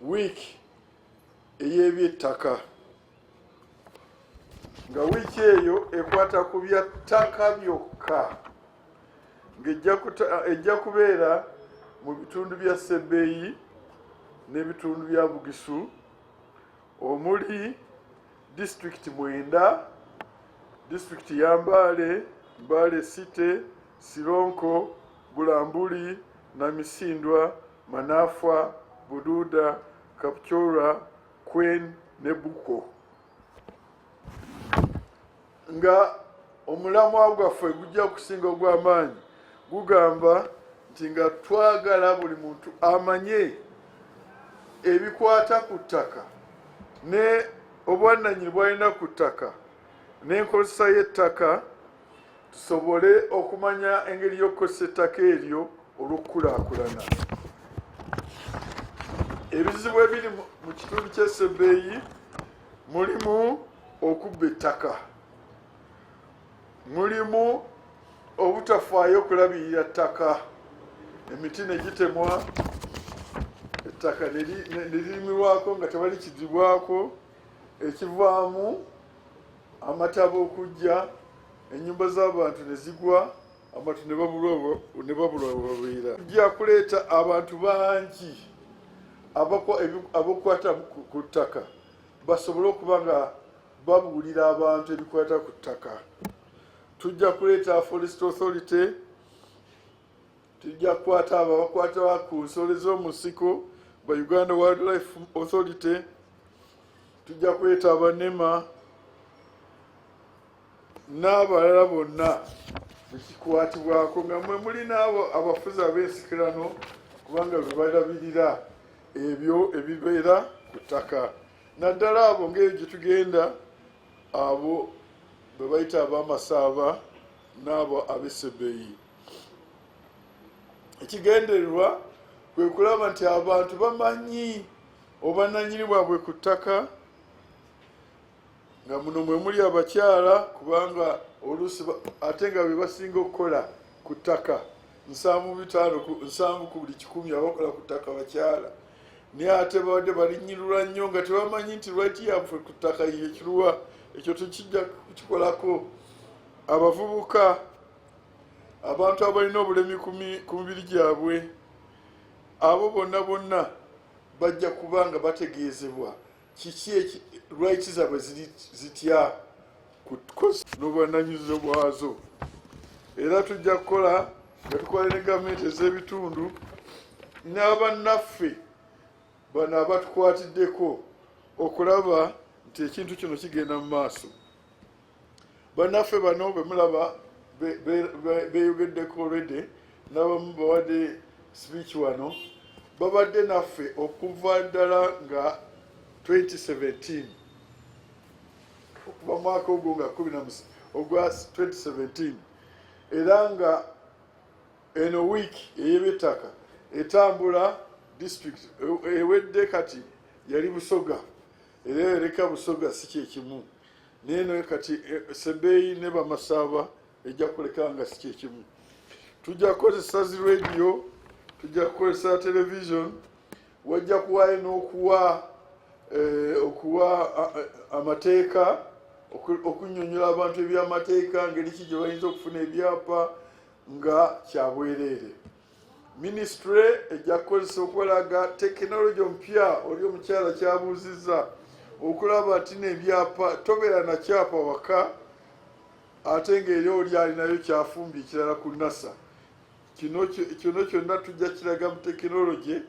wiiki ey'eby'ettaka nga wiiki eyo ekwata ku bya ttaka byokka ng'ejja kubeera mu bitundu bya Sebbeyi n'ebitundu bya Bugisu omuli disitulikiti 9, disitulikiti ya Mbale, Mbale City, Sironko, Bulambuli, Namisindwa, Manafwa, Bududa, Kapchora, Kwen ne Buko. Nga omulamwa gwaffe gujja kusinga ogw'amaanyi gugamba nti nga twagala buli muntu amanye ebikwata ku ttaka ne obwannannyini bw'alina ku ttaka n'enkozesa y'ettaka, tusobole okumanya engeri y'okukozesa ettaka eryo olw'okukulaakulana. Ebizibu ebiri mu kitundu ky'e Sebbeyi mulimu okubba ettaka, mulimu obutafaayo okulabirira ttaka, emiti ne gitemwa, ettaka ne lirimirwako nga tewali kizibwako, ekivaamu amataba okujja, ennyumba z'abantu ne zigwa, abantu ne babulwa babeera. Tujja kuleeta abantu bangi abakwata ku ttaka basobole okuba nga babuulira abantu ebikwata ku ttaka. Tujja kuleeta Forest Authority, tujja kukwata abo abakwata ku nsolo z'omu nsiko ba Uganda Wildlife Authority, tujja kuleeta abanema n'abalala bonna bekikwatibwako nga mwe muli n'abo abafuzi ab'ensikirano kubanga bwe balabirira ebyo ebibeera ku ttaka. Naddala abo ng'ebyo gye tugenda abo be bayita ab'amasaaba n'abo ab'e Sebbeyi. Ekigendererwa kwe kulaba nti abantu bamanyi obwannannyini bwabwe ku ttaka, nga muno mwe muli abakyala kubanga oluusi ate nga be basinga okukola ku ttaka 7 ku buli 100 abakola ku ttaka bakyala, naye ate babadde balinyirula nnyo nga tebamanyi nti lwaki yaffe ku ttaka yekiruwa. Ekyo tekijja kukikolako. Abavubuka, abantu abalina obulemi ku mibiri gyabwe, abo bonna bajja kuba nga bategeezebwa kiki rights zaabwe zitya n'obwannannyinizo bwazo. Era tujja kukola nga tukola ne gavumenti ez'ebitundu n'abannaffe bano abatukwatiddeko okulaba nti ekintu kino kigenda mu maaso. Bannaffe bano bwe mulaba beeyogeddeko already, n'abamu bawadde speech wano, babadde naffe okuva ddala nga 2017, okuva mwaka ogwo nga ogwa 2017, era nga eno wiiki ey'eby'ettaka etambula district ewedde kati yali Busoga, era ereka Busoga si kyekimu, neeno kati Sebbeyi ne Bamasaaba ejja kuleka nga si kyekimu. Tujja kukozesa zi radio, tujja kukozesa television, wajja kuwaayo n'okuwa amateeka, okunnyonnyola abantu eby'amateeka, ngeri ki gye bayinza okufuna ebyapa nga kyabwereere. Ministry ejja kukozesa okulaga tekinologi omupya, oli omukyala kyabuuzizza, okulaba nti n'ebyapa tobeera na kyapa waka ate ng'eri oli alinayo kyafumbi ekirala ku NASA. Kino kyonna tujja kiraga mu tekinologi